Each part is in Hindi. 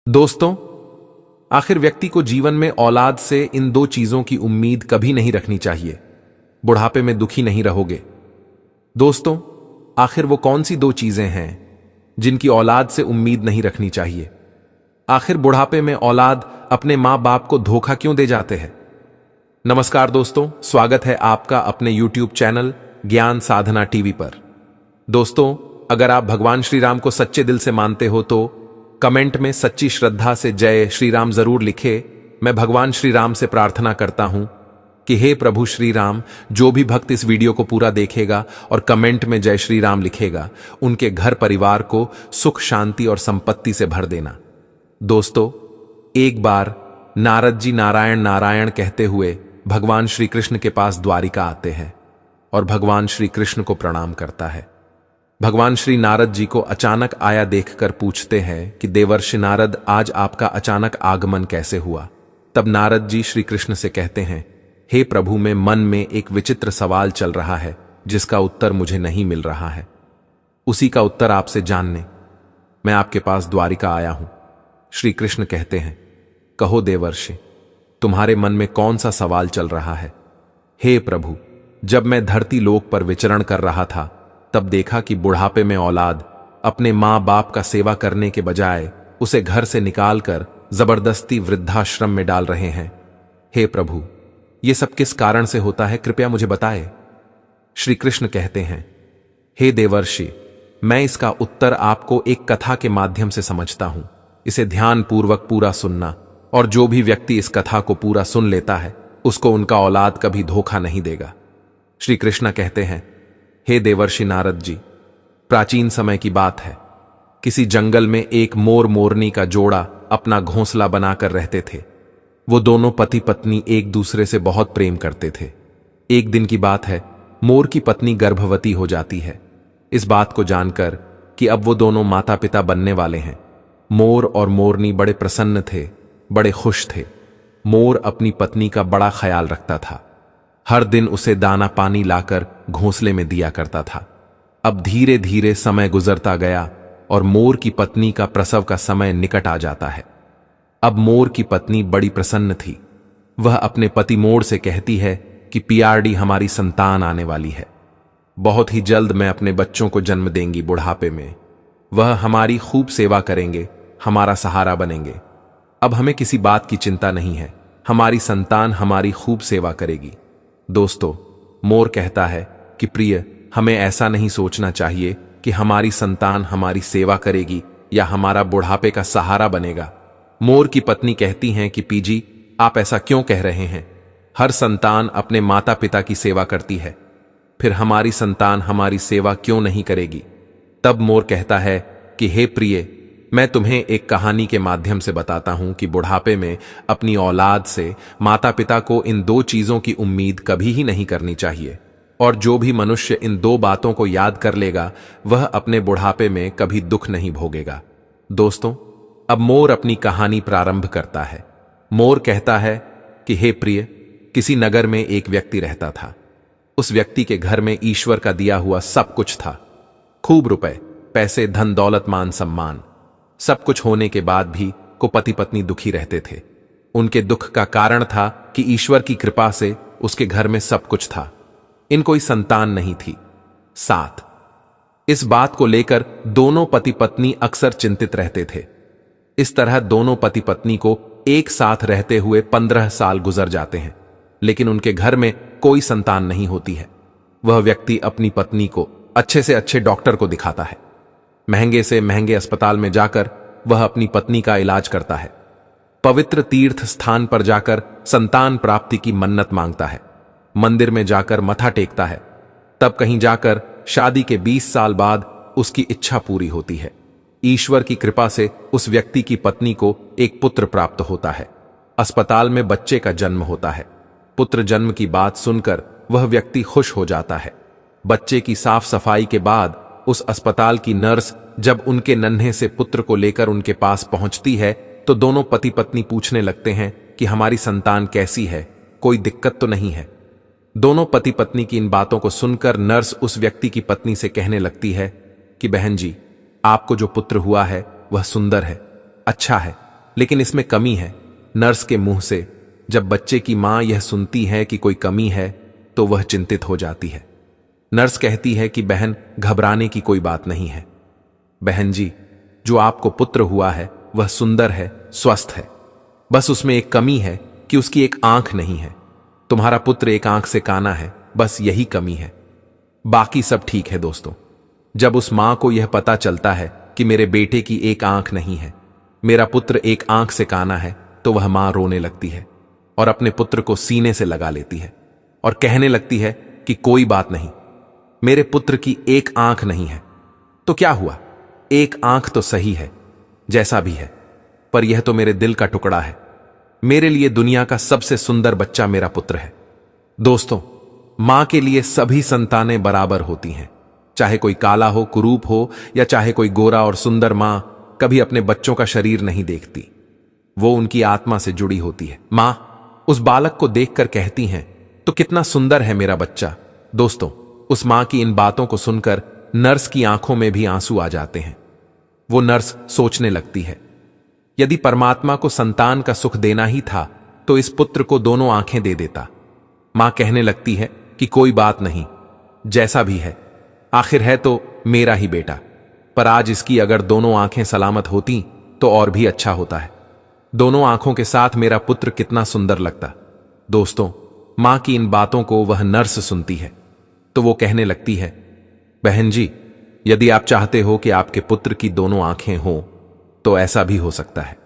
दोस्तों, आखिर व्यक्ति को जीवन में औलाद से इन दो चीजों की उम्मीद कभी नहीं रखनी चाहिए। बुढ़ापे में दुखी नहीं रहोगे। दोस्तों, आखिर वो कौन सी दो चीजें हैं जिनकी औलाद से उम्मीद नहीं रखनी चाहिए? आखिर बुढ़ापे में औलाद अपने मां बाप को धोखा क्यों दे जाते हैं? नमस्कार दोस्तों, स्वागत है आपका अपने YouTube चैनल ज्ञान साधना टीवी पर। दोस्तों, अगर आप भगवान श्री राम को सच्चे दिल से मानते हो तो कमेंट में सच्ची श्रद्धा से जय श्री राम जरूर लिखे। मैं भगवान श्री राम से प्रार्थना करता हूं कि हे प्रभु श्री राम, जो भी भक्त इस वीडियो को पूरा देखेगा और कमेंट में जय श्री राम लिखेगा, उनके घर परिवार को सुख शांति और संपत्ति से भर देना। दोस्तों, एक बार नारद जी नारायण नारायण कहते हुए भगवान श्री कृष्ण के पास द्वारिका आते हैं और भगवान श्री कृष्ण को प्रणाम करता है। भगवान श्री नारद जी को अचानक आया देखकर पूछते हैं कि देवर्षि नारद, आज आपका अचानक आगमन कैसे हुआ? तब नारद जी श्री कृष्ण से कहते हैं, हे प्रभु, में मन में एक विचित्र सवाल चल रहा है जिसका उत्तर मुझे नहीं मिल रहा है। उसी का उत्तर आपसे जानने मैं आपके पास द्वारिका आया हूं। श्री कृष्ण कहते हैं, कहो देवर्षि, तुम्हारे मन में कौन सा सवाल चल रहा है? हे प्रभु, जब मैं धरती लोक पर विचरण कर रहा था तब देखा कि बुढ़ापे में औलाद अपने मां बाप का सेवा करने के बजाय उसे घर से निकालकर जबरदस्ती वृद्धाश्रम में डाल रहे हैं। हे प्रभु, यह सब किस कारण से होता है, कृपया मुझे बताएं। श्री कृष्ण कहते हैं, हे देवर्षि, मैं इसका उत्तर आपको एक कथा के माध्यम से समझता हूं। इसे ध्यानपूर्वक पूरा सुनना, और जो भी व्यक्ति इस कथा को पूरा सुन लेता है उसको उनका औलाद कभी धोखा नहीं देगा। श्री कृष्ण कहते हैं, हे देवर्षि नारद जी, प्राचीन समय की बात है। किसी जंगल में एक मोर मोरनी का जोड़ा अपना घोंसला बनाकर रहते थे। वो दोनों पति पत्नी एक दूसरे से बहुत प्रेम करते थे। एक दिन की बात है, मोर की पत्नी गर्भवती हो जाती है। इस बात को जानकर कि अब वो दोनों माता पिता बनने वाले हैं, मोर और मोरनी बड़े प्रसन्न थे, बड़े खुश थे। मोर अपनी पत्नी का बड़ा ख्याल रखता था, हर दिन उसे दाना पानी लाकर घोंसले में दिया करता था। अब धीरे धीरे समय गुजरता गया और मोर की पत्नी का प्रसव का समय निकट आ जाता है। अब मोर की पत्नी बड़ी प्रसन्न थी। वह अपने पति मोर से कहती है कि पियारडी, हमारी संतान आने वाली है। बहुत ही जल्द मैं अपने बच्चों को जन्म देंगी। बुढ़ापे में वह हमारी खूब सेवा करेंगे, हमारा सहारा बनेंगे। अब हमें किसी बात की चिंता नहीं है, हमारी संतान हमारी खूब सेवा करेगी। दोस्तों, मोर कहता है कि प्रिय, हमें ऐसा नहीं सोचना चाहिए कि हमारी संतान हमारी सेवा करेगी या हमारा बुढ़ापे का सहारा बनेगा। मोर की पत्नी कहती हैं कि पीजी, आप ऐसा क्यों कह रहे हैं? हर संतान अपने माता पिता की सेवा करती है, फिर हमारी संतान हमारी सेवा क्यों नहीं करेगी? तब मोर कहता है कि हे प्रिय, मैं तुम्हें एक कहानी के माध्यम से बताता हूं कि बुढ़ापे में अपनी औलाद से माता पिता को इन दो चीजों की उम्मीद कभी ही नहीं करनी चाहिए, और जो भी मनुष्य इन दो बातों को याद कर लेगा वह अपने बुढ़ापे में कभी दुख नहीं भोगेगा। दोस्तों, अब मोर अपनी कहानी प्रारंभ करता है। मोर कहता है कि हे प्रिय, किसी नगर में एक व्यक्ति रहता था। उस व्यक्ति के घर में ईश्वर का दिया हुआ सब कुछ था, खूब रुपए पैसे, धन दौलत, मान सम्मान, सब कुछ होने के बाद भी को पति पत्नी दुखी रहते थे। उनके दुख का कारण था कि ईश्वर की कृपा से उसके घर में सब कुछ था, इन कोई संतान नहीं थी। साथ इस बात को लेकर दोनों पति पत्नी अक्सर चिंतित रहते थे। इस तरह दोनों पति पत्नी को एक साथ रहते हुए 15 साल गुजर जाते हैं, लेकिन उनके घर में कोई संतान नहीं होती है। वह व्यक्ति अपनी पत्नी को अच्छे से अच्छे डॉक्टर को दिखाता है, महंगे से महंगे अस्पताल में जाकर वह अपनी पत्नी का इलाज करता है, पवित्र तीर्थ स्थान पर जाकर संतान प्राप्ति की मन्नत मांगता है, मंदिर में जाकर मथा टेकता है। तब कहीं जाकर शादी के 20 साल बाद उसकी इच्छा पूरी होती है। ईश्वर की कृपा से उस व्यक्ति की पत्नी को एक पुत्र प्राप्त होता है। अस्पताल में बच्चे का जन्म होता है। पुत्र जन्म की बात सुनकर वह व्यक्ति खुश हो जाता है। बच्चे की साफ सफाई के बाद उस अस्पताल की नर्स जब उनके नन्हे से पुत्र को लेकर उनके पास पहुंचती है तो दोनों पति पत्नी पूछने लगते हैं कि हमारी संतान कैसी है, कोई दिक्कत तो नहीं है। दोनों पति पत्नी की इन बातों को सुनकर नर्स उस व्यक्ति की पत्नी से कहने लगती है कि बहन जी, आपको जो पुत्र हुआ है वह सुंदर है, अच्छा है, लेकिन इसमें कमी है। नर्स के मुंह से जब बच्चे की मां यह सुनती है कि कोई कमी है तो वह चिंतित हो जाती है। नर्स कहती है कि बहन, घबराने की कोई बात नहीं है। बहन जी, जो आपको पुत्र हुआ है वह सुंदर है, स्वस्थ है। बस उसमें एक कमी है कि उसकी एक आंख नहीं है। तुम्हारा पुत्र एक आंख से काना है, बस यही कमी है, बाकी सब ठीक है। दोस्तों, जब उस मां को यह पता चलता है कि मेरे बेटे की एक आंख नहीं है, मेरा पुत्र एक आंख से काना है, तो वह मां रोने लगती है और अपने पुत्र को सीने से लगा लेती है और कहने लगती है कि कोई बात नहीं, मेरे पुत्र की एक आंख नहीं है तो क्या हुआ, एक आंख तो सही है, जैसा भी है, पर यह तो मेरे दिल का टुकड़ा है। मेरे लिए दुनिया का सबसे सुंदर बच्चा मेरा पुत्र है। दोस्तों, मां के लिए सभी संतानें बराबर होती हैं, चाहे कोई काला हो, कुरूप हो, या चाहे कोई गोरा और सुंदर। मां कभी अपने बच्चों का शरीर नहीं देखती, वो उनकी आत्मा से जुड़ी होती है। मां उस बालक को देखकर कहती हैं, तो कितना सुंदर है मेरा बच्चा। दोस्तों, उस मां की इन बातों को सुनकर नर्स की आंखों में भी आंसू आ जाते हैं। वो नर्स सोचने लगती है, यदि परमात्मा को संतान का सुख देना ही था तो इस पुत्र को दोनों आंखें दे देता। मां कहने लगती है कि कोई बात नहीं, जैसा भी है, आखिर है तो मेरा ही बेटा, पर आज इसकी अगर दोनों आंखें सलामत होती तो और भी अच्छा होता है। दोनों आंखों के साथ मेरा पुत्र कितना सुंदर लगता। दोस्तों, मां की इन बातों को वह नर्स सुनती है तो वो कहने लगती है, बहन जी, यदि आप चाहते हो कि आपके पुत्र की दोनों आंखें हों तो ऐसा भी हो सकता है।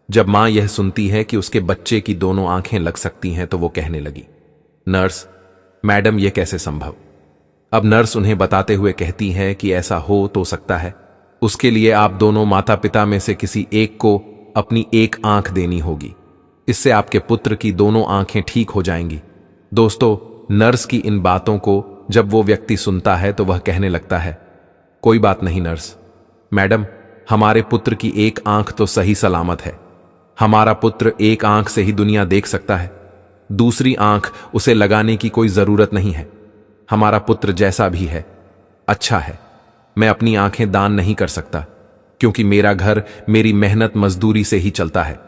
जब मां यह सुनती है कि उसके बच्चे की दोनों आंखें लग सकती हैं तो वो कहने लगी, नर्स मैडम, यह कैसे संभव। अब नर्स उन्हें बताते हुए कहती है कि ऐसा हो तो सकता है, उसके लिए आप दोनों माता पिता में से किसी एक को अपनी एक आंख देनी होगी, इससे आपके पुत्र की दोनों आंखें ठीक हो जाएंगी। दोस्तों, नर्स की इन बातों को जब वो व्यक्ति सुनता है तो वह कहने लगता है, कोई बात नहीं नर्स मैडम, हमारे पुत्र की एक आंख तो सही सलामत है। हमारा पुत्र एक आंख से ही दुनिया देख सकता है, दूसरी आंख उसे लगाने की कोई जरूरत नहीं है। हमारा पुत्र जैसा भी है अच्छा है। मैं अपनी आंखें दान नहीं कर सकता क्योंकि मेरा घर मेरी मेहनत मजदूरी से ही चलता है।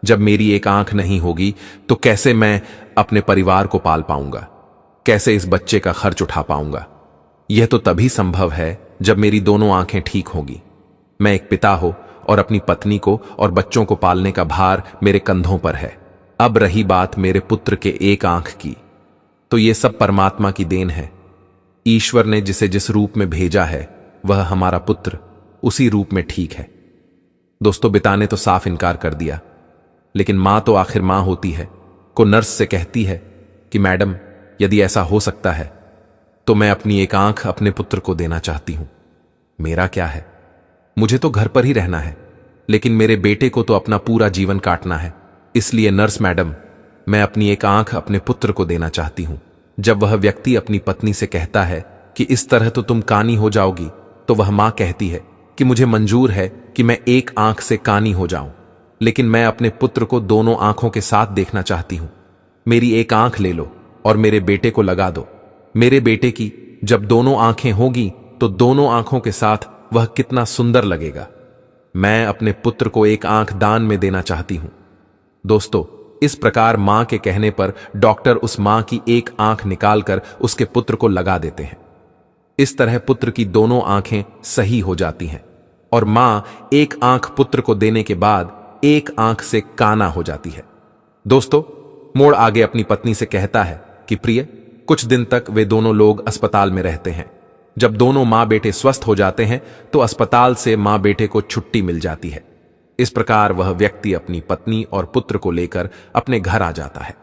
जब मेरी एक आंख नहीं होगी तो कैसे मैं अपने परिवार को पाल पाऊंगा, कैसे इस बच्चे का खर्च उठा पाऊंगा। यह तो तभी संभव है जब मेरी दोनों आंखें ठीक होगी। मैं एक पिता हो और अपनी पत्नी को और बच्चों को पालने का भार मेरे कंधों पर है। अब रही बात मेरे पुत्र के एक आंख की, तो ये सब परमात्मा की देन है। ईश्वर ने जिसे जिस रूप में भेजा है वह हमारा पुत्र उसी रूप में ठीक है। दोस्तों, पिता ने तो साफ इनकार कर दिया, लेकिन मां तो आखिर मां होती है, को नर्स से कहती है कि मैडम, यदि ऐसा हो सकता है तो मैं अपनी एक आंख अपने पुत्र को देना चाहती हूं। मेरा क्या है, मुझे तो घर पर ही रहना है, लेकिन मेरे बेटे को तो अपना पूरा जीवन काटना है। इसलिए नर्स मैडम, मैं अपनी एक आंख अपने पुत्र को देना चाहती हूं। जब वह व्यक्ति अपनी पत्नी से कहता है कि इस तरह तो तुम कानी हो जाओगी, तो वह मां कहती है कि मुझे मंजूर है कि मैं एक आंख से कानी हो जाऊं, लेकिन मैं अपने पुत्र को दोनों आंखों के साथ देखना चाहती हूं। मेरी एक आंख ले लो और मेरे बेटे को लगा दो। मेरे बेटे की जब दोनों आंखें होगी तो दोनों आंखों के साथ वह कितना सुंदर लगेगा। मैं अपने पुत्र को एक आंख दान में देना चाहती हूं। दोस्तों, इस प्रकार मां के कहने पर डॉक्टर उस मां की एक आंख निकालकर उसके पुत्र को लगा देते हैं। इस तरह पुत्र की दोनों आंखें सही हो जाती हैं और मां एक आंख पुत्र को देने के बाद एक आंख से काना हो जाती है। दोस्तों, मोड़ आगे अपनी पत्नी से कहता है कि प्रिय, कुछ दिन तक वे दोनों लोग अस्पताल में रहते हैं। जब दोनों मां बेटे स्वस्थ हो जाते हैं तो अस्पताल से मां बेटे को छुट्टी मिल जाती है। इस प्रकार वह व्यक्ति अपनी पत्नी और पुत्र को लेकर अपने घर आ जाता है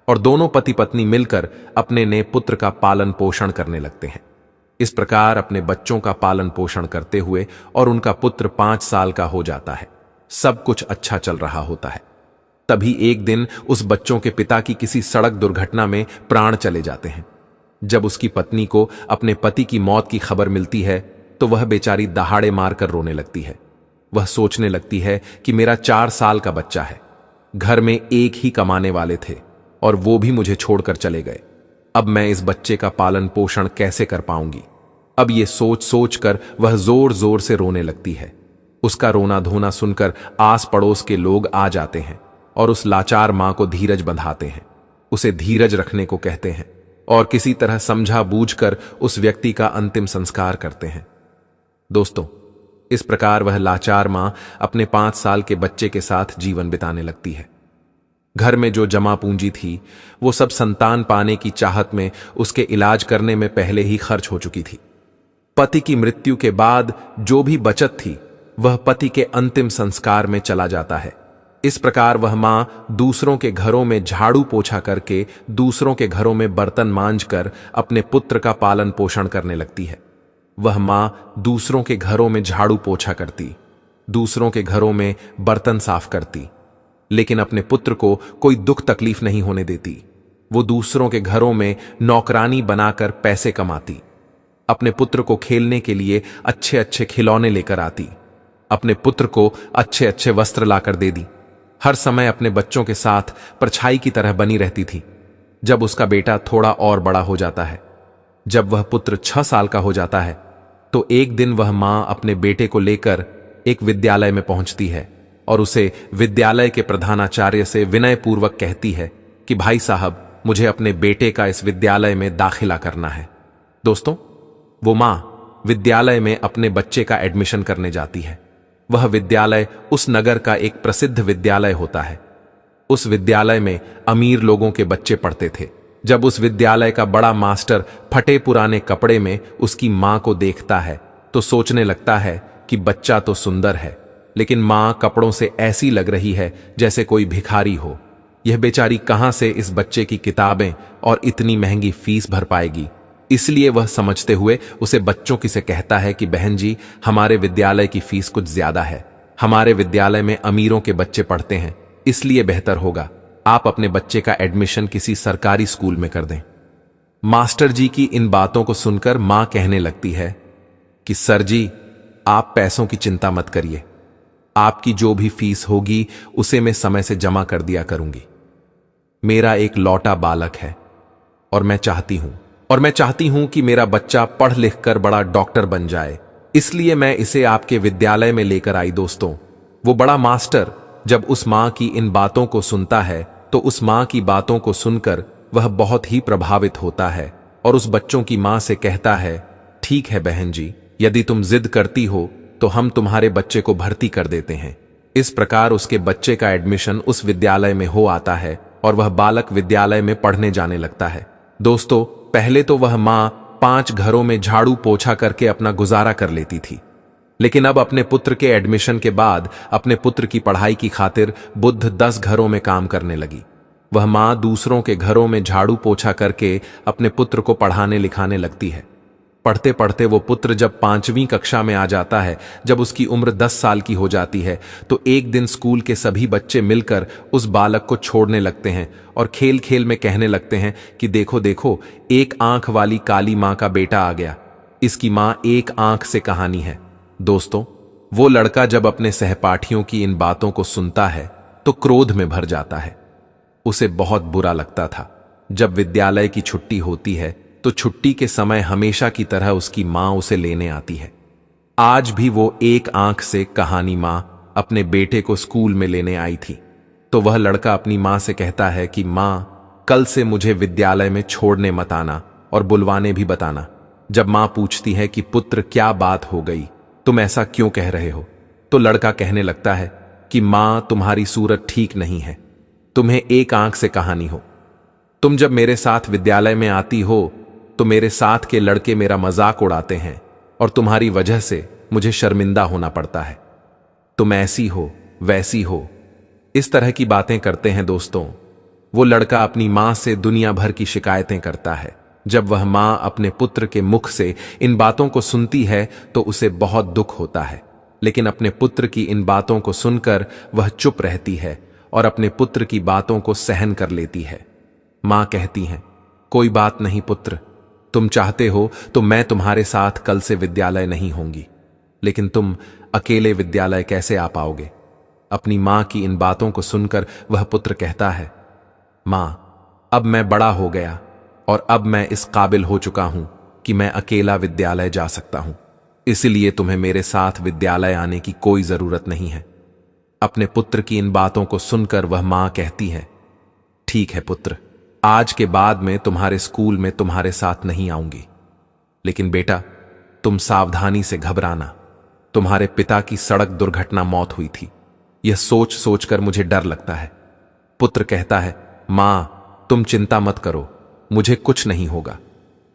और दोनों पति पत्नी मिलकर अपने नए पुत्र का पालन पोषण करने लगते हैं। इस प्रकार अपने बच्चों का पालन पोषण करते हुए और उनका पुत्र 5 साल का हो जाता है। सब कुछ अच्छा चल रहा होता है। तभी एक दिन उस बच्चों के पिता की किसी सड़क दुर्घटना में प्राण चले जाते हैं। जब उसकी पत्नी को अपने पति की मौत की खबर मिलती है तो वह बेचारी दहाड़े मारकर रोने लगती है। वह सोचने लगती है कि मेरा 4 साल का बच्चा है, घर में एक ही कमाने वाले थे और वो भी मुझे छोड़कर चले गए। अब मैं इस बच्चे का पालन पोषण कैसे कर पाऊंगी। अब ये सोच सोच कर वह जोर जोर से रोने लगती है। उसका रोना धोना सुनकर आस पड़ोस के लोग आ जाते हैं और उस लाचार मां को धीरज बंधाते हैं, उसे धीरज रखने को कहते हैं और किसी तरह समझा बूझकर उस व्यक्ति का अंतिम संस्कार करते हैं। दोस्तों, इस प्रकार वह लाचार मां अपने 5 साल के बच्चे के साथ जीवन बिताने लगती है। घर में जो जमा पूंजी थी वो सब संतान पाने की चाहत में उसके इलाज करने में पहले ही खर्च हो चुकी थी। पति की मृत्यु के बाद जो भी बचत थी वह पति के अंतिम संस्कार में चला जाता है। इस प्रकार वह मां दूसरों के घरों में झाड़ू पोछा करके, दूसरों के घरों में बर्तन मांजकर अपने पुत्र का पालन पोषण करने लगती है। वह मां दूसरों के घरों में झाड़ू पोछा करती, दूसरों के घरों में बर्तन साफ करती, लेकिन अपने पुत्र को कोई दुख तकलीफ नहीं होने देती। वो दूसरों के घरों में नौकरानी बनाकर पैसे कमाती, अपने पुत्र को खेलने के लिए अच्छे अच्छे खिलौने लेकर आती, अपने पुत्र को अच्छे अच्छे वस्त्र लाकर दे दी, हर समय अपने बच्चों के साथ परछाई की तरह बनी रहती थी। जब उसका बेटा थोड़ा और बड़ा हो जाता है, जब वह पुत्र 6 साल का हो जाता है, तो एक दिन वह मां अपने बेटे को लेकर एक विद्यालय में पहुंचती है और उसे विद्यालय के प्रधानाचार्य से विनयपूर्वक कहती है कि भाई साहब, मुझे अपने बेटे का इस विद्यालय में दाखिला करना है। दोस्तों, वो मां विद्यालय में अपने बच्चे का एडमिशन करने जाती है। वह विद्यालय उस नगर का एक प्रसिद्ध विद्यालय होता है। उस विद्यालय में अमीर लोगों के बच्चे पढ़ते थे। जब उस विद्यालय का बड़ा मास्टर फटे पुराने कपड़े में उसकी मां को देखता है तो सोचने लगता है कि बच्चा तो सुंदर है, लेकिन मां कपड़ों से ऐसी लग रही है जैसे कोई भिखारी हो। यह बेचारी कहां से इस बच्चे की किताबें और इतनी महंगी फीस भर पाएगी। इसलिए वह समझते हुए उसे बच्चों की से कहता है कि बहन जी, हमारे विद्यालय की फीस कुछ ज्यादा है, हमारे विद्यालय में अमीरों के बच्चे पढ़ते हैं, इसलिए बेहतर होगा आप अपने बच्चे का एडमिशन किसी सरकारी स्कूल में कर दें। मास्टर जी की इन बातों को सुनकर मां कहने लगती है कि सर जी, आप पैसों की चिंता मत करिए, आपकी जो भी फीस होगी उसे मैं समय से जमा कर दिया करूंगी। मेरा एक लौटा बालक है और मैं चाहती हूं कि मेरा बच्चा पढ़ लिख कर बड़ा डॉक्टर बन जाए, इसलिए मैं इसे आपके विद्यालय में लेकर आई। दोस्तों, वो बड़ा मास्टर जब उस मां की इन बातों को सुनता है तो उस मां की बातों को सुनकर वह बहुत ही प्रभावित होता है और उस बच्चों की मां से कहता है, ठीक है बहन जी, यदि तुम जिद करती हो तो हम तुम्हारे बच्चे को भर्ती कर देते हैं। इस प्रकार उसके बच्चे का एडमिशन उस विद्यालय में हो आता है और वह बालक विद्यालय में पढ़ने जाने लगता है। दोस्तों, पहले तो वह मां 5 घरों में झाड़ू पोछा करके अपना गुजारा कर लेती थी, लेकिन अब अपने पुत्र के एडमिशन के बाद अपने पुत्र की पढ़ाई की खातिर बुद्ध 10 घरों में काम करने लगी। वह मां दूसरों के घरों में झाड़ू पोछा करके अपने पुत्र को पढ़ाने लिखाने लगती है। पढ़ते पढ़ते वो पुत्र जब 5वीं कक्षा में आ जाता है, जब उसकी उम्र 10 साल की हो जाती है, तो एक दिन स्कूल के सभी बच्चे मिलकर उस बालक को छोड़ने लगते हैं और खेल खेल में कहने लगते हैं कि देखो देखो, एक आंख वाली काली मां का बेटा आ गया, इसकी मां एक आंख से कहानी है। दोस्तों, वो लड़का जब अपने सहपाठियों की इन बातों को सुनता है तो क्रोध में भर जाता है। उसे बहुत बुरा लगता था। जब विद्यालय की छुट्टी होती है तो छुट्टी के समय हमेशा की तरह उसकी मां उसे लेने आती है। आज भी वो एक आंख से कहानी मां अपने बेटे को स्कूल में लेने आई थी। तो वह लड़का अपनी मां से कहता है कि मां, कल से मुझे विद्यालय में छोड़ने मत आना और बुलवाने भी बताना। जब मां पूछती है कि पुत्र क्या बात हो गई, तुम ऐसा क्यों कह रहे हो, तो लड़का कहने लगता है कि मां, तुम्हारी सूरत ठीक नहीं है, तुम्हें एक आंख से कहानी हो। तुम जब मेरे साथ विद्यालय में आती हो तो मेरे साथ के लड़के मेरा मजाक उड़ाते हैं और तुम्हारी वजह से मुझे शर्मिंदा होना पड़ता है। तुम ऐसी हो वैसी हो, इस तरह की बातें करते हैं। दोस्तों, वो लड़का अपनी मां से दुनिया भर की शिकायतें करता है। जब वह मां अपने पुत्र के मुख से इन बातों को सुनती है तो उसे बहुत दुख होता है, लेकिन अपने पुत्र की इन बातों को सुनकर वह चुप रहती है और अपने पुत्र की बातों को सहन कर लेती है। मां कहती हैं, कोई बात नहीं पुत्र, तुम चाहते हो तो मैं तुम्हारे साथ कल से विद्यालय नहीं होंगी, लेकिन तुम अकेले विद्यालय कैसे आ पाओगे। अपनी मां की इन बातों को सुनकर वह पुत्र कहता है, मां, अब मैं बड़ा हो गया और अब मैं इस काबिल हो चुका हूं कि मैं अकेला विद्यालय जा सकता हूं। इसलिए तुम्हें मेरे साथ विद्यालय आने की कोई जरूरत नहीं है। अपने पुत्र की इन बातों को सुनकर वह मां कहती है, ठीक है पुत्र, आज के बाद मैं तुम्हारे स्कूल में तुम्हारे साथ नहीं आऊंगी। लेकिन बेटा, तुम सावधानी से घबराना। तुम्हारे पिता की सड़क दुर्घटना मौत हुई थी। यह सोच सोचकर मुझे डर लगता है। पुत्र कहता है, मां, तुम चिंता मत करो, मुझे कुछ नहीं होगा।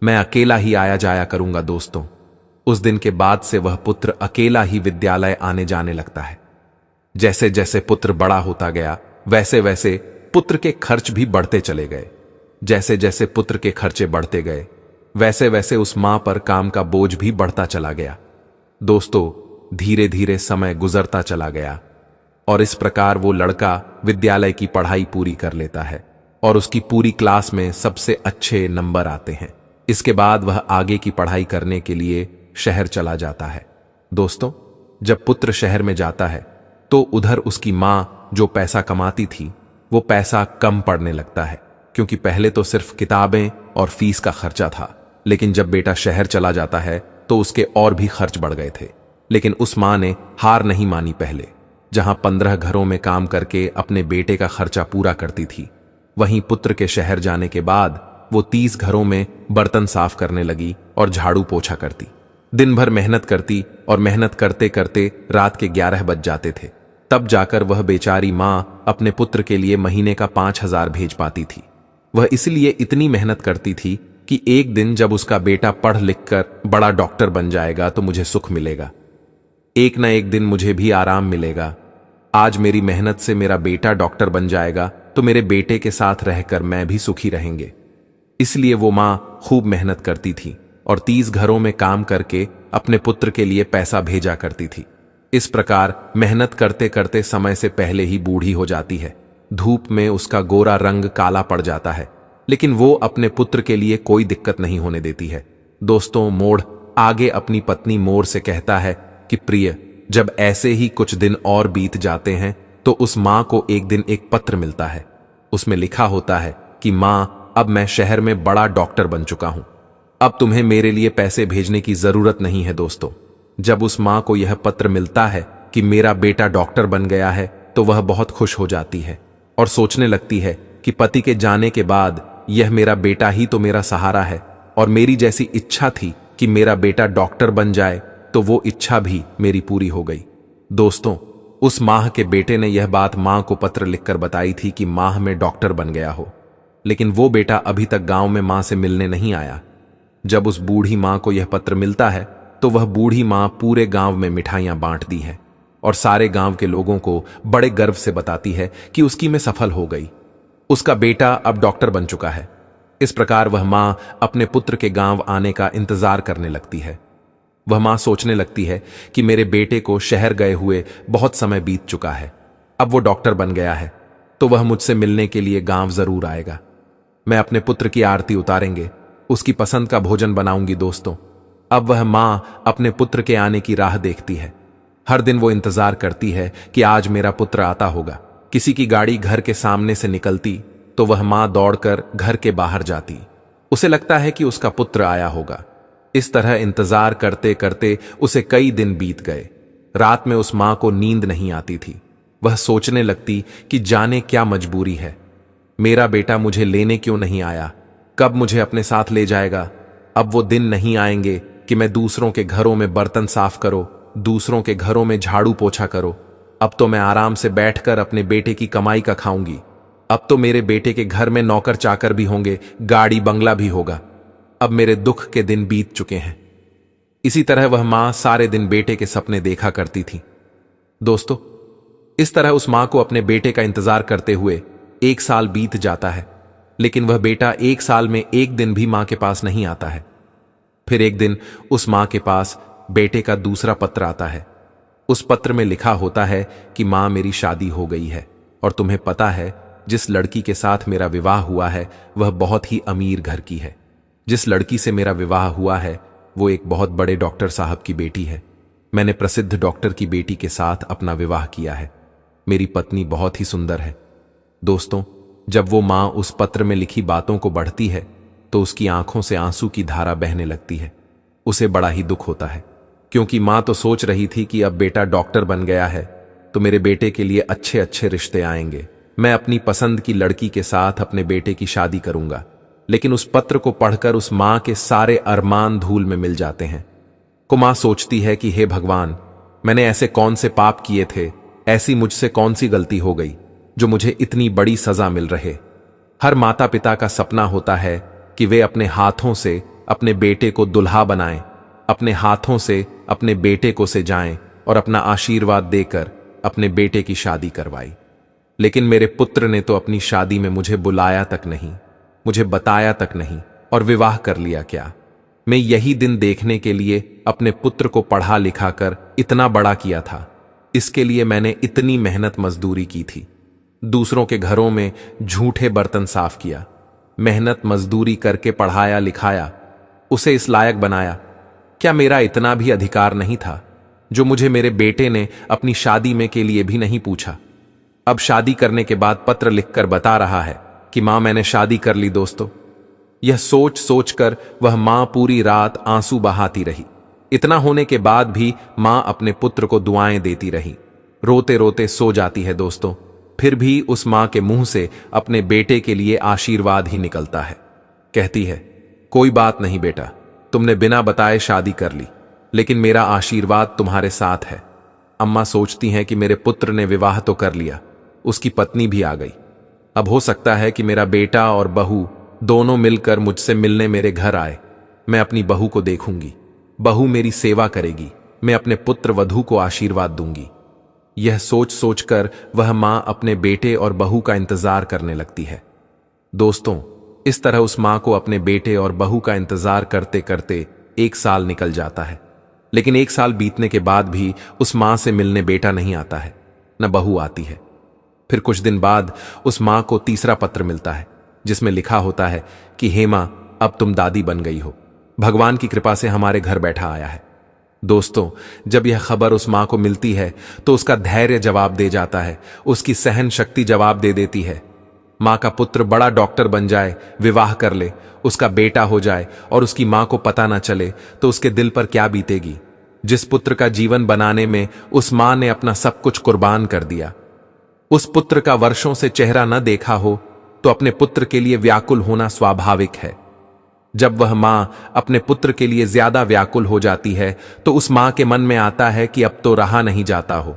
मैं अकेला ही आया जाया करूंगा। दोस्तों, उस दिन के बाद से वह पुत्र अकेला ही विद्यालय आने जाने लगता है। जैसे जैसे पुत्र बड़ा होता गया, वैसे वैसे पुत्र के खर्च भी बढ़ते चले गए। जैसे जैसे पुत्र के खर्चे बढ़ते गए, वैसे वैसे उस मां पर काम का बोझ भी बढ़ता चला गया। दोस्तों, धीरे धीरे समय गुजरता चला गया और इस प्रकार वो लड़का विद्यालय की पढ़ाई पूरी कर लेता है और उसकी पूरी क्लास में सबसे अच्छे नंबर आते हैं। इसके बाद वह आगे की पढ़ाई करने के लिए शहर चला जाता है। दोस्तों, जब पुत्र शहर में जाता है तो उधर उसकी मां जो पैसा कमाती थी वो पैसा कम पड़ने लगता है, क्योंकि पहले तो सिर्फ किताबें और फीस का खर्चा था। लेकिन जब बेटा शहर चला जाता है तो उसके और भी खर्च बढ़ गए थे। लेकिन उस मां ने हार नहीं मानी। पहले जहां 15 घरों में काम करके अपने बेटे का खर्चा पूरा करती थी, वहीं पुत्र के शहर जाने के बाद वो 30 घरों में बर्तन साफ करने लगी और झाड़ू पोछा करती। दिन भर मेहनत करती और मेहनत करते करते रात के 11 बज जाते थे। तब जाकर वह बेचारी मां अपने पुत्र के लिए महीने का 5,000 भेज पाती थी। वह इसलिए इतनी मेहनत करती थी कि एक दिन जब उसका बेटा पढ़ लिख कर बड़ा डॉक्टर बन जाएगा तो मुझे सुख मिलेगा। एक न एक दिन मुझे भी आराम मिलेगा। आज मेरी मेहनत से मेरा बेटा डॉक्टर बन जाएगा तो मेरे बेटे के साथ रहकर मैं भी सुखी रहेंगे। इसलिए वो मां खूब मेहनत करती थी और 30 घरों में काम करके अपने पुत्र के लिए पैसा भेजा करती थी। इस प्रकार मेहनत करते करते समय से पहले ही बूढ़ी हो जाती है। धूप में उसका गोरा रंग काला पड़ जाता है, लेकिन वो अपने पुत्र के लिए कोई दिक्कत नहीं होने देती है। दोस्तों, मोड़ आगे अपनी पत्नी मोर से कहता है कि प्रिय, जब ऐसे ही कुछ दिन और बीत जाते हैं तो उस मां को एक दिन एक पत्र मिलता है। उसमें लिखा होता है कि मां, अब मैं शहर में बड़ा डॉक्टर बन चुका हूं। अब तुम्हें मेरे लिए पैसे भेजने की जरूरत नहीं है। दोस्तों, जब उस मां को यह पत्र मिलता है कि मेरा बेटा डॉक्टर बन गया है तो वह बहुत खुश हो जाती है और सोचने लगती है कि पति के जाने के बाद यह मेरा बेटा ही तो मेरा सहारा है और मेरी जैसी इच्छा थी कि मेरा बेटा डॉक्टर बन जाए तो वो इच्छा भी मेरी पूरी हो गई। दोस्तों, उस माह के बेटे ने यह बात मां को पत्र लिखकर बताई थी कि माह में डॉक्टर बन गया हो, लेकिन वो बेटा अभी तक गांव में मां से मिलने नहीं आया। जब उस बूढ़ी मां को यह पत्र मिलता है तो वह बूढ़ी मां पूरे गांव में मिठाइयां बांटती है और सारे गांव के लोगों को बड़े गर्व से बताती है कि उसकी में सफल हो गई। उसका बेटा अब डॉक्टर बन चुका है। इस प्रकार वह मां अपने पुत्र के गांव आने का इंतजार करने लगती है। वह मां सोचने लगती है कि मेरे बेटे को शहर गए हुए बहुत समय बीत चुका है। अब वो डॉक्टर बन गया है तो वह मुझसे मिलने के लिए गांव जरूर आएगा। मैं अपने पुत्र की आरती उतारेंगे, उसकी पसंद का भोजन बनाऊंगी। दोस्तों, अब वह मां अपने पुत्र के आने की राह देखती है। हर दिन वो इंतजार करती है कि आज मेरा पुत्र आता होगा। किसी की गाड़ी घर के सामने से निकलती तो वह मां दौड़कर घर के बाहर जाती। उसे लगता है कि उसका पुत्र आया होगा। इस तरह इंतजार करते करते उसे कई दिन बीत गए। रात में उस मां को नींद नहीं आती थी। वह सोचने लगती कि जाने क्या मजबूरी है, मेरा बेटा मुझे लेने क्यों नहीं आया, कब मुझे अपने साथ ले जाएगा। अब वो दिन नहीं आएंगे कि मैं दूसरों के घरों में बर्तन साफ करो, दूसरों के घरों में झाड़ू पोछा करो। अब तो मैं आराम से बैठकर अपने बेटे की कमाई का खाऊंगी। अब तो मेरे बेटे के घर में नौकर चाकर भी होंगे, गाड़ी बंगला भी होगा। अब मेरे दुख के दिन बीत चुके हैं। इसी तरह वह मां सारे दिन बेटे के सपने देखा करती थी। दोस्तों, इस तरह उस मां को अपने बेटे का इंतजार करते हुए 1 साल बीत जाता है, लेकिन वह बेटा 1 साल में एक दिन भी मां के पास नहीं आता है। फिर एक दिन उस मां के पास बेटे का दूसरा पत्र आता है। उस पत्र में लिखा होता है कि मां, मेरी शादी हो गई है और तुम्हें पता है जिस लड़की के साथ मेरा विवाह हुआ है वह बहुत ही अमीर घर की है। जिस लड़की से मेरा विवाह हुआ है वो एक बहुत बड़े डॉक्टर साहब की बेटी है। मैंने प्रसिद्ध डॉक्टर की बेटी के साथ अपना विवाह किया है। मेरी पत्नी बहुत ही सुंदर है। दोस्तों, जब वो मां उस पत्र में लिखी बातों को पढ़ती है तो उसकी आंखों से आंसू की धारा बहने लगती है। उसे बड़ा ही दुख होता है। क्योंकि मां तो सोच रही थी कि अब बेटा डॉक्टर बन गया है तो मेरे बेटे के लिए अच्छे अच्छे रिश्ते आएंगे, मैं अपनी पसंद की लड़की के साथ अपने बेटे की शादी करूंगा। लेकिन उस पत्र को पढ़कर उस मां के सारे अरमान धूल में मिल जाते हैं। को मां सोचती है कि हे भगवान, मैंने ऐसे कौन से पाप किए थे, ऐसी मुझसे कौन सी गलती हो गई जो मुझे इतनी बड़ी सजा मिल रहे। हर माता पिता का सपना होता है कि वे अपने हाथों से अपने बेटे को दुल्हा बनाएं, अपने हाथों से अपने बेटे को सजाएं और अपना आशीर्वाद देकर अपने बेटे की शादी करवाई। लेकिन मेरे पुत्र ने तो अपनी शादी में मुझे बुलाया तक नहीं, मुझे बताया तक नहीं और विवाह कर लिया। क्या मैं यही दिन देखने के लिए अपने पुत्र को पढ़ा लिखा कर इतना बड़ा किया था? इसके लिए मैंने इतनी मेहनत मजदूरी की थी, दूसरों के घरों में झूठे बर्तन साफ किया, मेहनत मजदूरी करके पढ़ाया लिखाया, उसे इस लायक बनाया। क्या मेरा इतना भी अधिकार नहीं था जो मुझे मेरे बेटे ने अपनी शादी में के लिए भी नहीं पूछा? अब शादी करने के बाद पत्र लिखकर बता रहा है कि मां मैंने शादी कर ली। दोस्तों, यह सोच सोचकर वह मां पूरी रात आंसू बहाती रही। इतना होने के बाद भी मां अपने पुत्र को दुआएं देती रही, रोते रोते सो जाती है। दोस्तों, फिर भी उस मां के मुंह से अपने बेटे के लिए आशीर्वाद ही निकलता है। कहती है, कोई बात नहीं बेटा, तुमने बिना बताए शादी कर ली, लेकिन मेरा आशीर्वाद तुम्हारे साथ है। अम्मा सोचती हैं कि मेरे पुत्र ने विवाह तो कर लिया, उसकी पत्नी भी आ गई। अब हो सकता है कि मेरा बेटा और बहू दोनों मिलकर मुझसे मिलने मेरे घर आए। मैं अपनी बहू को देखूंगी, बहू मेरी सेवा करेगी, मैं अपने पुत्र वधू को आशीर्वाद दूंगी। यह सोच सोचकर वह मां अपने बेटे और बहू का इंतजार करने लगती है। दोस्तों, इस तरह उस मां को अपने बेटे और बहू का इंतजार करते करते 1 साल निकल जाता है। लेकिन 1 साल बीतने के बाद भी उस मां से मिलने बेटा नहीं आता है, न बहू आती है। फिर कुछ दिन बाद उस मां को तीसरा पत्र मिलता है जिसमें लिखा होता है कि हे मां, अब तुम दादी बन गई हो, भगवान की कृपा से हमारे घर बैठा आया है। दोस्तों, जब यह खबर उस मां को मिलती है तो उसका धैर्य जवाब दे जाता है, उसकी सहन शक्ति जवाब दे देती है। मां का पुत्र बड़ा डॉक्टर बन जाए, विवाह कर ले, उसका बेटा हो जाए और उसकी मां को पता ना चले तो उसके दिल पर क्या बीतेगी। जिस पुत्र का जीवन बनाने में उस मां ने अपना सब कुछ कुर्बान कर दिया, उस पुत्र का वर्षों से चेहरा न देखा हो तो अपने पुत्र के लिए व्याकुल होना स्वाभाविक है। जब वह मां अपने पुत्र के लिए ज्यादा व्याकुल हो जाती है तो उस मां के मन में आता है कि अब तो रहा नहीं जाता हो।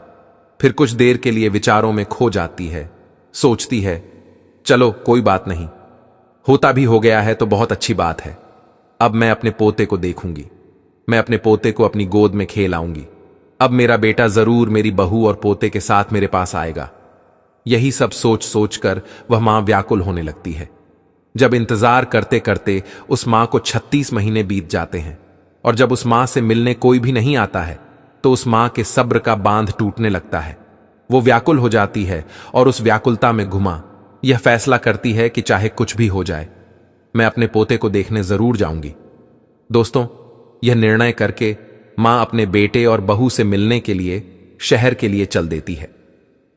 फिर कुछ देर के लिए विचारों में खो जाती है, सोचती है, चलो कोई बात नहीं, होता भी हो गया है तो बहुत अच्छी बात है। अब मैं अपने पोते को देखूंगी, मैं अपने पोते को अपनी गोद में खेल आऊंगी। अब मेरा बेटा जरूर मेरी बहू और पोते के साथ मेरे पास आएगा। यही सब सोच सोचकर वह मां व्याकुल होने लगती है। जब इंतजार करते करते उस मां को 36 महीने बीत जाते हैं और जब उस मां से मिलने कोई भी नहीं आता है तो उस मां के सब्र का बांध टूटने लगता है। वो व्याकुल हो जाती है और उस व्याकुलता में घुमा यह फैसला करती है कि चाहे कुछ भी हो जाए, मैं अपने पोते को देखने जरूर जाऊंगी। दोस्तों, यह निर्णय करके मां अपने बेटे और बहू से मिलने के लिए शहर के लिए चल देती है।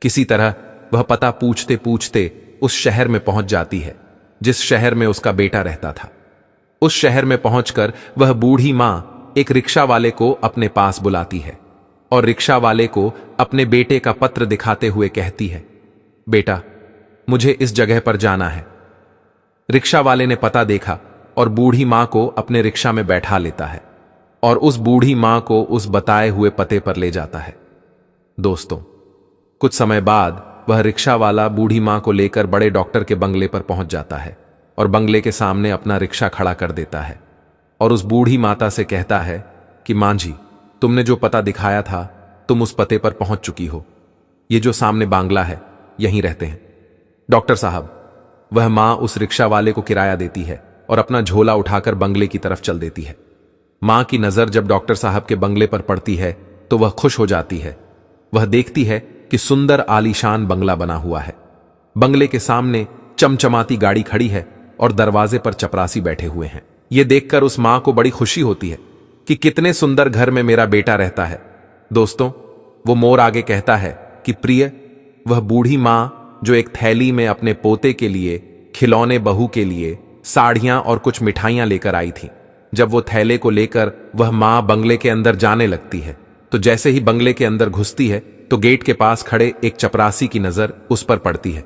किसी तरह वह पता पूछते पूछते उस शहर में पहुंच जाती है जिस शहर में उसका बेटा रहता था। उस शहर में पहुंचकर वह बूढ़ी मां एक रिक्शा वाले को अपने पास बुलाती है और रिक्शा वाले को अपने बेटे का पत्र दिखाते हुए कहती है, बेटा, मुझे इस जगह पर जाना है। रिक्शा वाले ने पता देखा और बूढ़ी मां को अपने रिक्शा में बैठा लेता है और उस बूढ़ी मां को उस बताए हुए पते पर ले जाता है। दोस्तों, कुछ समय बाद वह रिक्शा वाला बूढ़ी मां को लेकर बड़े डॉक्टर के बंगले पर पहुंच जाता है और बंगले के सामने अपना रिक्शा खड़ा कर देता है और उस बूढ़ी माता से कहता है कि मां जी, तुमने जो पता दिखाया था तुम उस पते पर पहुंच चुकी हो। ये जो सामने बांग्ला है, यहीं रहते हैं। डॉक्टर साहब, वह मां उस रिक्शा वाले को किराया देती है और अपना झोला उठाकर बंगले की तरफ चल देती है। मां की नजर जब डॉक्टर साहब के बंगले पर पड़ती है तो वह खुश हो जाती है। वह देखती है कि सुंदर आलीशान बंगला बना हुआ है। बंगले के सामने चमचमाती गाड़ी खड़ी है और दरवाजे पर चपरासी बैठे हुए हैं। यह देखकर उस मां को बड़ी खुशी होती है कि कितने सुंदर घर में मेरा बेटा रहता है। दोस्तों, वो मोर आगे कहता है कि प्रिय, वह बूढ़ी मां जो एक थैली में अपने पोते के लिए, खिलौने बहू के लिए साड़ियां और कुछ मिठाइयां लेकर आई थी, जब वो थैले को लेकर वह मां बंगले के अंदर जाने लगती है, तो जैसे ही बंगले के अंदर घुसती है तो गेट के पास खड़े एक चपरासी की नजर उस पर पड़ती है।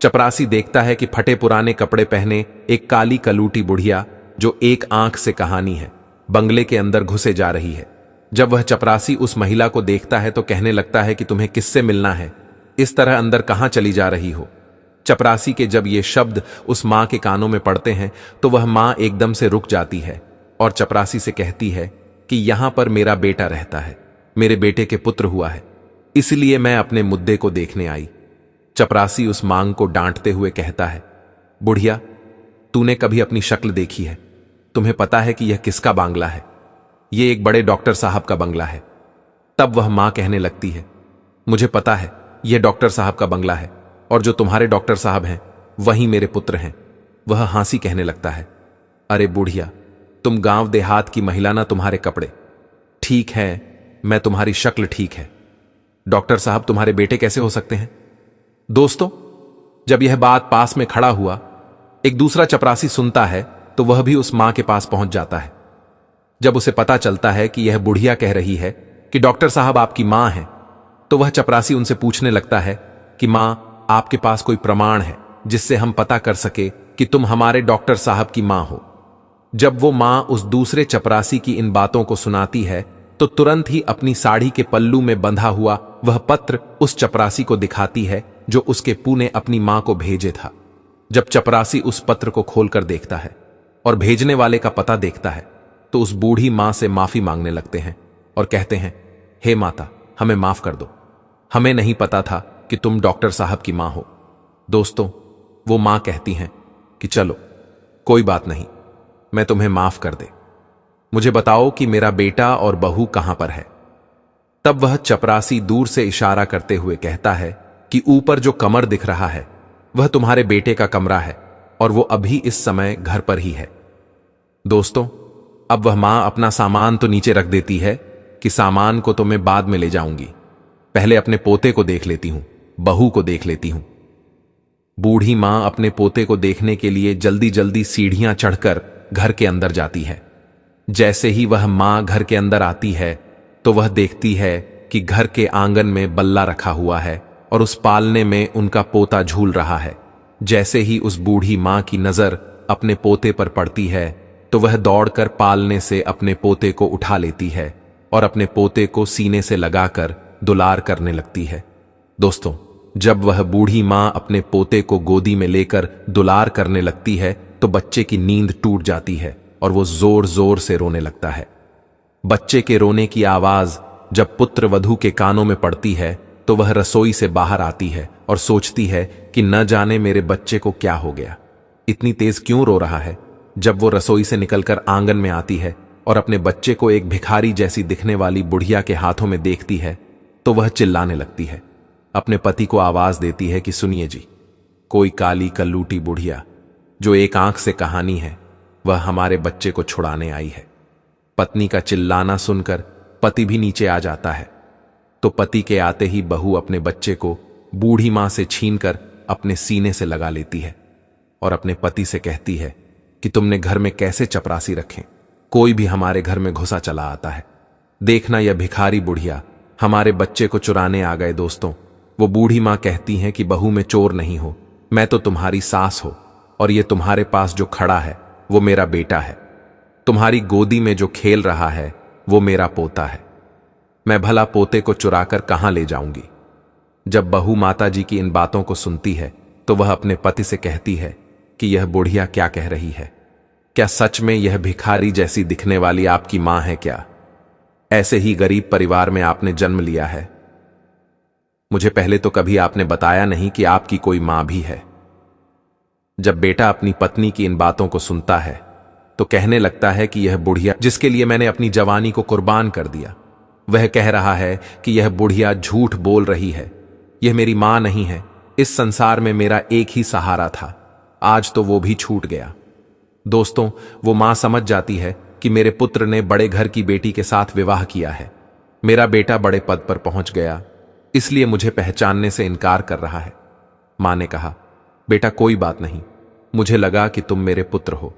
चपरासी देखता है कि फटे पुराने कपड़े पहने एक काली कलूटी बुढ़िया, जो एक आंख से कहानी है, बंगले के अंदर घुसे जा रही है। जब वह चपरासी उस महिला को देखता है तो कहने लगता है कि तुम्हें किससे मिलना है, इस तरह अंदर कहां चली जा रही हो। चपरासी के जब ये शब्द उस मां के कानों में पड़ते हैं तो वह मां एकदम से रुक जाती है और चपरासी से कहती है कि यहां पर मेरा बेटा रहता है, मेरे बेटे के पुत्र हुआ है, इसलिए मैं अपने मुद्दे को देखने आई। चपरासी उस मांग को डांटते हुए कहता है, बुढ़िया, तूने कभी अपनी शक्ल देखी है? तुम्हें पता है कि यह किसका बांग्ला है? यह एक बड़े डॉक्टर साहब का बंगला है। तब वह मां कहने लगती है, मुझे पता है यह डॉक्टर साहब का बंगला है, और जो तुम्हारे डॉक्टर साहब हैं वही मेरे पुत्र हैं। वह हंसी कहने लगता है, अरे बुढ़िया, तुम गांव देहात की महिला ना, तुम्हारे कपड़े ठीक है, मैं तुम्हारी शक्ल ठीक है, डॉक्टर साहब तुम्हारे बेटे कैसे हो सकते हैं? दोस्तों, जब यह बात पास में खड़ा हुआ एक दूसरा चपरासी सुनता है तो वह भी उस मां के पास पहुंच जाता है। जब उसे पता चलता है कि यह बुढ़िया कह रही है कि डॉक्टर साहब आपकी मां है, तो वह चपरासी उनसे पूछने लगता है कि मां, आपके पास कोई प्रमाण है जिससे हम पता कर सके कि तुम हमारे डॉक्टर साहब की मां हो? जब वो मां उस दूसरे चपरासी की इन बातों को सुनाती है तो तुरंत ही अपनी साड़ी के पल्लू में बंधा हुआ वह पत्र उस चपरासी को दिखाती है जो उसके पू ने अपनी मां को भेजे था। जब चपरासी उस पत्र को खोलकर देखता है और भेजने वाले का पता देखता है तो उस बूढ़ी मां से माफी मांगने लगते हैं और कहते हैं, हे माता, हमें माफ कर दो, हमें नहीं पता था कि तुम डॉक्टर साहब की मां हो। दोस्तों, वो मां कहती हैं कि चलो कोई बात नहीं, मैं तुम्हें माफ कर दे, मुझे बताओ कि मेरा बेटा और बहू कहां पर है। तब वह चपरासी दूर से इशारा करते हुए कहता है कि ऊपर जो कमर दिख रहा है वह तुम्हारे बेटे का कमरा है और वो अभी इस समय घर पर ही है। दोस्तों, अब वह मां अपना सामान तो नीचे रख देती है कि सामान को तो मैं बाद में ले जाऊंगी, पहले अपने पोते को देख लेती हूं, बहू को देख लेती हूं। बूढ़ी मां अपने पोते को देखने के लिए जल्दी जल्दी सीढ़ियां चढ़कर घर के अंदर जाती है। जैसे ही वह मां घर के अंदर आती है तो वह देखती है कि घर के आंगन में बल्ला रखा हुआ है और उस पालने में उनका पोता झूल रहा है। जैसे ही उस बूढ़ी मां की नजर अपने पोते पर पड़ती है तो वह दौड़कर पालने से अपने पोते को उठा लेती है और अपने पोते को सीने से लगाकर दुलार करने लगती है। दोस्तों, जब वह बूढ़ी मां अपने पोते को गोदी में लेकर दुलार करने लगती है तो बच्चे की नींद टूट जाती है और वो जोर जोर से रोने लगता है। बच्चे के रोने की आवाज जब पुत्र वधू के कानों में पड़ती है तो वह रसोई से बाहर आती है और सोचती है कि न जाने मेरे बच्चे को क्या हो गया, इतनी तेज क्यों रो रहा है। जब वो रसोई से निकलकर आंगन में आती है और अपने बच्चे को एक भिखारी जैसी दिखने वाली बुढ़िया के हाथों में देखती है तो वह चिल्लाने लगती है, अपने पति को आवाज देती है कि सुनिए जी, कोई काली कल्लूटी बुढ़िया जो एक आंख से कहानी है वह हमारे बच्चे को छुड़ाने आई है। पत्नी का चिल्लाना सुनकर पति भी नीचे आ जाता है, तो पति के आते ही बहू अपने बच्चे को बूढ़ी मां से छीनकर अपने सीने से लगा लेती है और अपने पति से कहती है कि तुमने घर में कैसे चपरासी रखे, कोई भी हमारे घर में घुसा चला आता है, देखना यह भिखारी बुढ़िया हमारे बच्चे को चुराने आ गए। दोस्तों, वो बूढ़ी मां कहती हैं कि बहू में चोर नहीं हो, मैं तो तुम्हारी सास हो और ये तुम्हारे पास जो खड़ा है वो मेरा बेटा है, तुम्हारी गोदी में जो खेल रहा है वो मेरा पोता है, मैं भला पोते को चुराकर कहां ले जाऊंगी। जब बहू माता जी की इन बातों को सुनती है तो वह अपने पति से कहती है कि यह बुढ़िया क्या कह रही है, क्या सच में यह भिखारी जैसी दिखने वाली आपकी मां है क्या? ऐसे ही गरीब परिवार में आपने जन्म लिया है, मुझे पहले तो कभी आपने बताया नहीं कि आपकी कोई मां भी है। जब बेटा अपनी पत्नी की इन बातों को सुनता है तो कहने लगता है कि यह बुढ़िया जिसके लिए मैंने अपनी जवानी को कुर्बान कर दिया, वह कह रहा है कि यह बुढ़िया झूठ बोल रही है, यह मेरी मां नहीं है, इस संसार में मेरा एक ही सहारा था, आज तो वो भी छूट गया। दोस्तों, वो मां समझ जाती है कि मेरे पुत्र ने बड़े घर की बेटी के साथ विवाह किया है, मेरा बेटा बड़े पद पर पहुंच गया, इसलिए मुझे पहचानने से इनकार कर रहा है। मां ने कहा, बेटा कोई बात नहीं, मुझे लगा कि तुम मेरे पुत्र हो,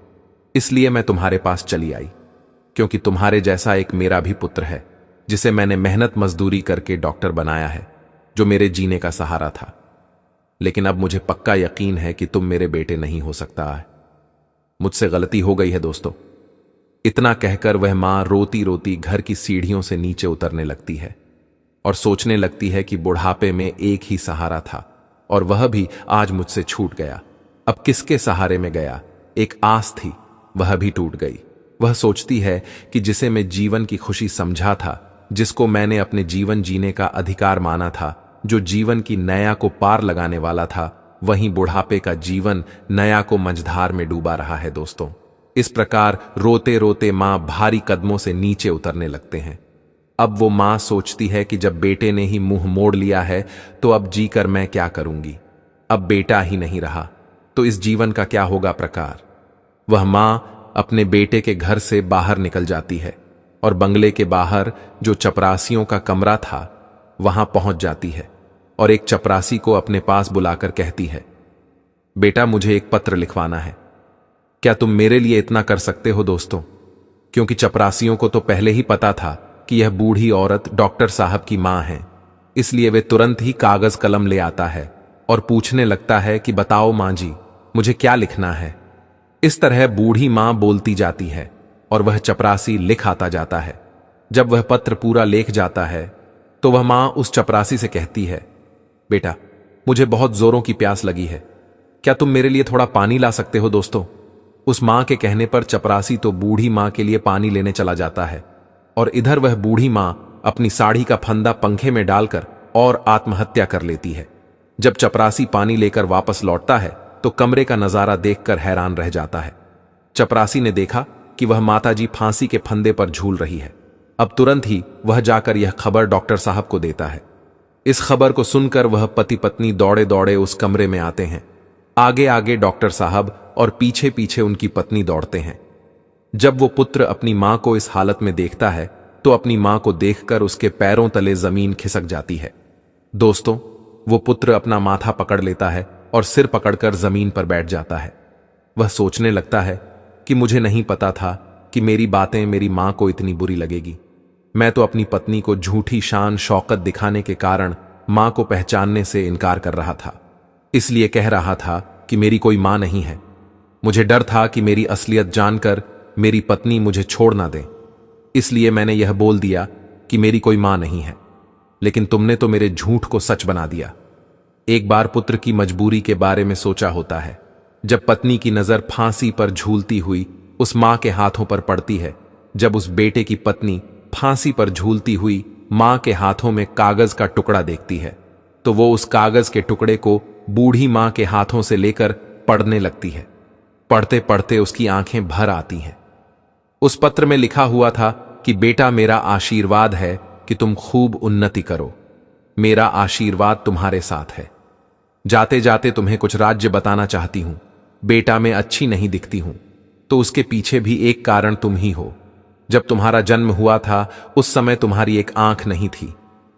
इसलिए मैं तुम्हारे पास चली आई। क्योंकि तुम्हारे जैसा एक मेरा भी पुत्र है, जिसे मैंने मेहनत मजदूरी करके डॉक्टर बनाया है, जो मेरे जीने का सहारा था। लेकिन अब मुझे पक्का यकीन है कि तुम मेरे बेटे नहीं हो सकता है। मुझसे गलती हो गई है दोस्तों। इतना कहकर वह मां रोती रोती घर की सीढ़ियों से नीचे उतरने लगती है और सोचने लगती है कि बुढ़ापे में एक ही सहारा था और वह भी आज मुझसे छूट गया। अब किसके सहारे में गया? एक आस थी, वह भी टूट गई। वह सोचती है कि जिसे मैं जीवन की खुशी समझा था, जिसको मैंने अपने जीवन जीने का अधिकार माना था, जो जीवन की नया को पार लगाने वाला था, वहीं बुढ़ापे का जीवन नया को मंझधार में डूबा रहा है दोस्तों। इस प्रकार रोते रोते मां भारी कदमों से नीचे उतरने लगते हैं। अब वो मां सोचती है कि जब बेटे ने ही मुंह मोड़ लिया है तो अब जीकर मैं क्या करूंगी? अब बेटा ही नहीं रहा तो इस जीवन का क्या होगा प्रकार? वह मां अपने बेटे के घर से बाहर निकल जाती है और बंगले के बाहर जो चपरासियों का कमरा था वहां पहुंच जाती है और एक चपरासी को अपने पास बुलाकर कहती है, बेटा मुझे एक पत्र लिखवाना है। क्या तुम मेरे लिए इतना कर सकते हो दोस्तों? क्योंकि चपरासियों को तो पहले ही पता था कि यह बूढ़ी औरत डॉक्टर साहब की मां है, इसलिए वे तुरंत ही कागज कलम ले आता है और पूछने लगता है कि बताओ मां जी, मुझे क्या लिखना है? इस तरह बूढ़ी मां बोलती जाती है और वह चपरासी लिख आता जाता है। जब वह पत्र पूरा लेख जाता है तो वह मां उस चपरासी से कहती है, बेटा मुझे बहुत जोरों की प्यास लगी है, क्या तुम मेरे लिए थोड़ा पानी ला सकते हो दोस्तों? उस मां के कहने पर चपरासी तो बूढ़ी मां के लिए पानी लेने चला जाता है और इधर वह बूढ़ी मां अपनी साड़ी का फंदा पंखे में डालकर और आत्महत्या कर लेती है। जब चपरासी पानी लेकर वापस लौटता है तो कमरे का नजारा देखकर हैरान रह जाता है। चपरासी ने देखा कि वह माताजी फांसी के फंदे पर झूल रही है। अब तुरंत ही वह जाकर यह खबर डॉक्टर साहब को देता है। इस खबर को सुनकर वह पति पत्नी दौड़े दौड़े उस कमरे में आते हैं। आगे आगे डॉक्टर साहब और पीछे पीछे उनकी पत्नी दौड़ते हैं। जब वो पुत्र अपनी मां को इस हालत में देखता है तो अपनी मां को देखकर उसके पैरों तले जमीन खिसक जाती है। दोस्तों, वो पुत्र अपना माथा पकड़ लेता है और सिर पकड़कर जमीन पर बैठ जाता है। वह सोचने लगता है कि मुझे नहीं पता था कि मेरी बातें मेरी मां को इतनी बुरी लगेगी। मैं तो अपनी पत्नी को झूठी शान शौकत दिखाने के कारण मां को पहचानने से इनकार कर रहा था, इसलिए कह रहा था कि मेरी कोई मां नहीं है। मुझे डर था कि मेरी असलियत जानकर मेरी पत्नी मुझे छोड़ ना दे, इसलिए मैंने यह बोल दिया कि मेरी कोई मां नहीं है। लेकिन तुमने तो मेरे झूठ को सच बना दिया। एक बार पुत्र की मजबूरी के बारे में सोचा होता है। जब पत्नी की नजर फांसी पर झूलती हुई उस मां के हाथों पर पड़ती है, जब उस बेटे की पत्नी फांसी पर झूलती हुई मां के हाथों में कागज का टुकड़ा देखती है, तो वो उस कागज के टुकड़े को बूढ़ी मां के हाथों से लेकर पढ़ने लगती है। पढ़ते पढ़ते उसकी आंखें भर आती हैं। उस पत्र में लिखा हुआ था कि बेटा मेरा आशीर्वाद है कि तुम खूब उन्नति करो। मेरा आशीर्वाद तुम्हारे साथ है। जाते जाते तुम्हें कुछ राज्य बताना चाहती हूं। बेटा मैं अच्छी नहीं दिखती हूं तो उसके पीछे भी एक कारण तुम ही हो। जब तुम्हारा जन्म हुआ था उस समय तुम्हारी एक आंख नहीं थी।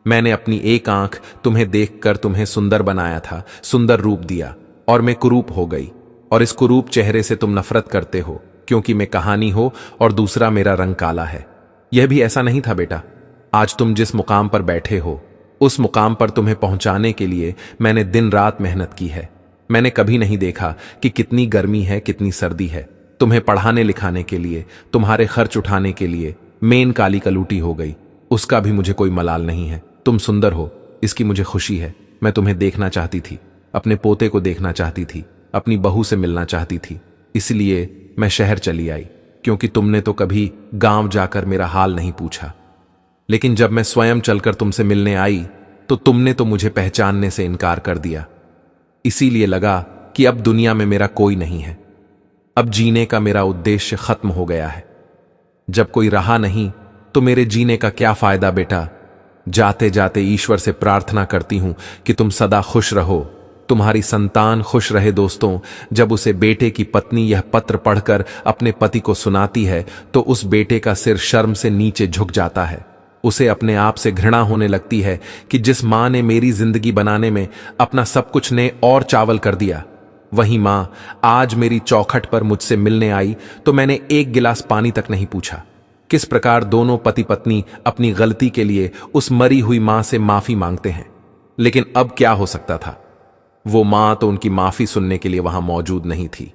मैंने अपनी एक आंख तुम्हें देखकर तुम्हें सुंदर बनाया था, सुंदर रूप दिया, और मैं कुरूप हो गई। और इस कुरूप चेहरे से तुम नफरत करते हो क्योंकि मैं कहानी हो और दूसरा मेरा रंग काला है। यह भी ऐसा नहीं था बेटा। आज तुम जिस मुकाम पर बैठे हो उस मुकाम पर तुम्हें पहुंचाने के लिए मैंने दिन रात मेहनत की है। मैंने कभी नहीं देखा कि कितनी गर्मी है, कितनी सर्दी है। तुम्हें पढ़ाने लिखाने के लिए, तुम्हारे खर्च उठाने के लिए मेन काली कलूटी हो गई। उसका भी मुझे कोई मलाल नहीं है। तुम सुंदर हो, इसकी मुझे खुशी है। मैं तुम्हें देखना चाहती थी, अपने पोते को देखना चाहती थी, अपनी बहू से मिलना चाहती थी, इसलिए मैं शहर चली आई, क्योंकि तुमने तो कभी गांव जाकर मेरा हाल नहीं पूछा। लेकिन जब मैं स्वयं चलकर तुमसे मिलने आई तो तुमने तो मुझे पहचानने से इनकार कर दिया। इसीलिए लगा कि अब दुनिया में मेरा कोई नहीं है। अब जीने का मेरा उद्देश्य खत्म हो गया है। जब कोई रहा नहीं तो मेरे जीने का क्या फायदा बेटा? जाते जाते ईश्वर से प्रार्थना करती हूं कि तुम सदा खुश रहो, तुम्हारी संतान खुश रहे। दोस्तों, जब उसे बेटे की पत्नी यह पत्र पढ़कर अपने पति को सुनाती है तो उस बेटे का सिर शर्म से नीचे झुक जाता है। उसे अपने आप से घृणा होने लगती है कि जिस मां ने मेरी जिंदगी बनाने में अपना सब कुछ ने और चावल कर दिया, वही मां आज मेरी चौखट पर मुझसे मिलने आई तो मैंने एक गिलास पानी तक नहीं पूछा। किस प्रकार दोनों पति पत्नी अपनी गलती के लिए उस मरी हुई मां से माफी मांगते हैं। लेकिन अब क्या हो सकता था? वो मां तो उनकी माफी सुनने के लिए वहां मौजूद नहीं थी,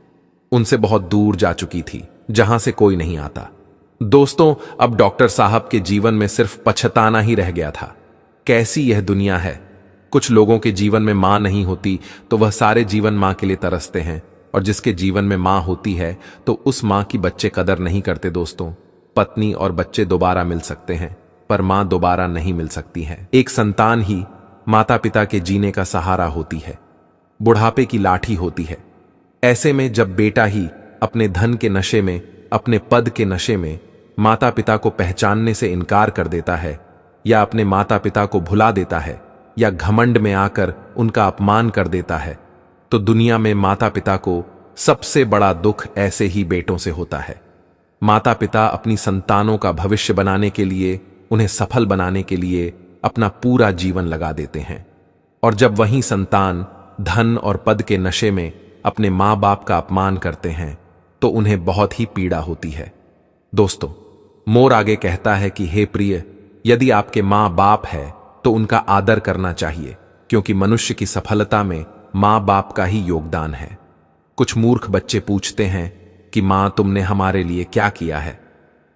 उनसे बहुत दूर जा चुकी थी, जहां से कोई नहीं आता। दोस्तों, अब डॉक्टर साहब के जीवन में सिर्फ पछताना ही रह गया था। कैसी यह दुनिया है। कुछ लोगों के जीवन में मां नहीं होती तो वह सारे जीवन मां के लिए तरसते हैं, और जिसके जीवन में मां होती है तो उस मां की बच्चे कदर नहीं करते। दोस्तों, पत्नी और बच्चे दोबारा मिल सकते हैं, पर मां दोबारा नहीं मिल सकती है। एक संतान ही माता पिता के जीने का सहारा होती है, बुढ़ापे की लाठी होती है। ऐसे में जब बेटा ही अपने धन के नशे में, अपने पद के नशे में माता पिता को पहचानने से इनकार कर देता है, या अपने माता पिता को भुला देता है, या घमंड में आकर उनका अपमान कर देता है, तो दुनिया में माता पिता को सबसे बड़ा दुख ऐसे ही बेटों से होता है। माता पिता अपनी संतानों का भविष्य बनाने के लिए, उन्हें सफल बनाने के लिए अपना पूरा जीवन लगा देते हैं, और जब वही संतान धन और पद के नशे में अपने मां बाप का अपमान करते हैं तो उन्हें बहुत ही पीड़ा होती है। दोस्तों, मोर आगे कहता है कि हे प्रिय, यदि आपके मां बाप है तो उनका आदर करना चाहिए, क्योंकि मनुष्य की सफलता में मां बाप का ही योगदान है। कुछ मूर्ख बच्चे पूछते हैं कि मां तुमने हमारे लिए क्या किया है।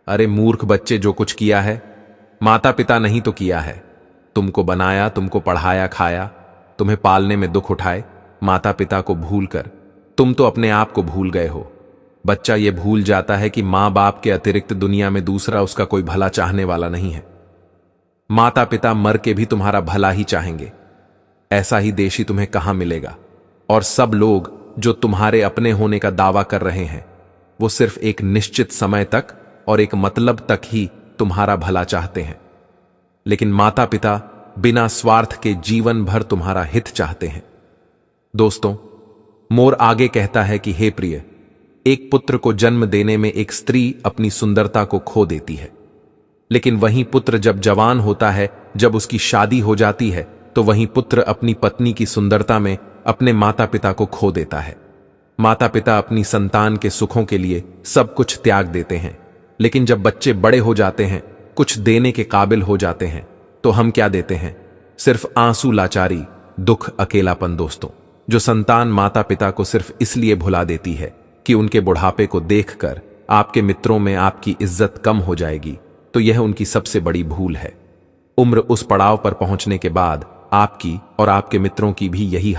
अरे मूर्ख बच्चे, जो कुछ किया है माता पिता नहीं तो किया है। तुमको बनाया, तुमको पढ़ाया खाया, तुम्हें पालने में दुख उठाए, माता पिता को भूलकर तुम तो अपने आप को भूल गए हो। बच्चा ये भूल जाता है कि मां बाप के अतिरिक्त दुनिया में दूसरा उसका कोई भला चाहने वाला नहीं है। माता पिता मर के भी तुम्हारा भला ही चाहेंगे। ऐसा ही देशी तुम्हें कहां मिलेगा। और सब लोग जो तुम्हारे अपने होने का दावा कर रहे हैं, वो सिर्फ एक निश्चित समय तक और एक मतलब तक ही तुम्हारा भला चाहते हैं। लेकिन माता पिता बिना स्वार्थ के जीवन भर तुम्हारा हित चाहते हैं। दोस्तों, मोर आगे कहता है कि हे प्रिय, एक पुत्र को जन्म देने में एक स्त्री अपनी सुंदरता को खो देती है, लेकिन वही पुत्र जब जवान होता है, जब उसकी शादी हो जाती है, तो वही पुत्र अपनी पत्नी की सुंदरता में अपने माता पिता को खो देता है। माता पिता अपनी संतान के सुखों के लिए सब कुछ त्याग देते हैं, लेकिन जब बच्चे बड़े हो जाते हैं, कुछ देने के काबिल हो जाते हैं, तो हम क्या देते हैं? सिर्फ आंसू, लाचारी, दुख, अकेलापन। दोस्तों, जो संतान माता पिता को सिर्फ इसलिए भुला देती है कि उनके बुढ़ापे को देखकर आपके मित्रों में आपकी इज्जत कम हो जाएगी, तो यह उनकी सबसे बड़ी भूल है। उम्र उस पड़ाव पर पहुंचने के बाद आपकी और आपके मित्रों की भी यही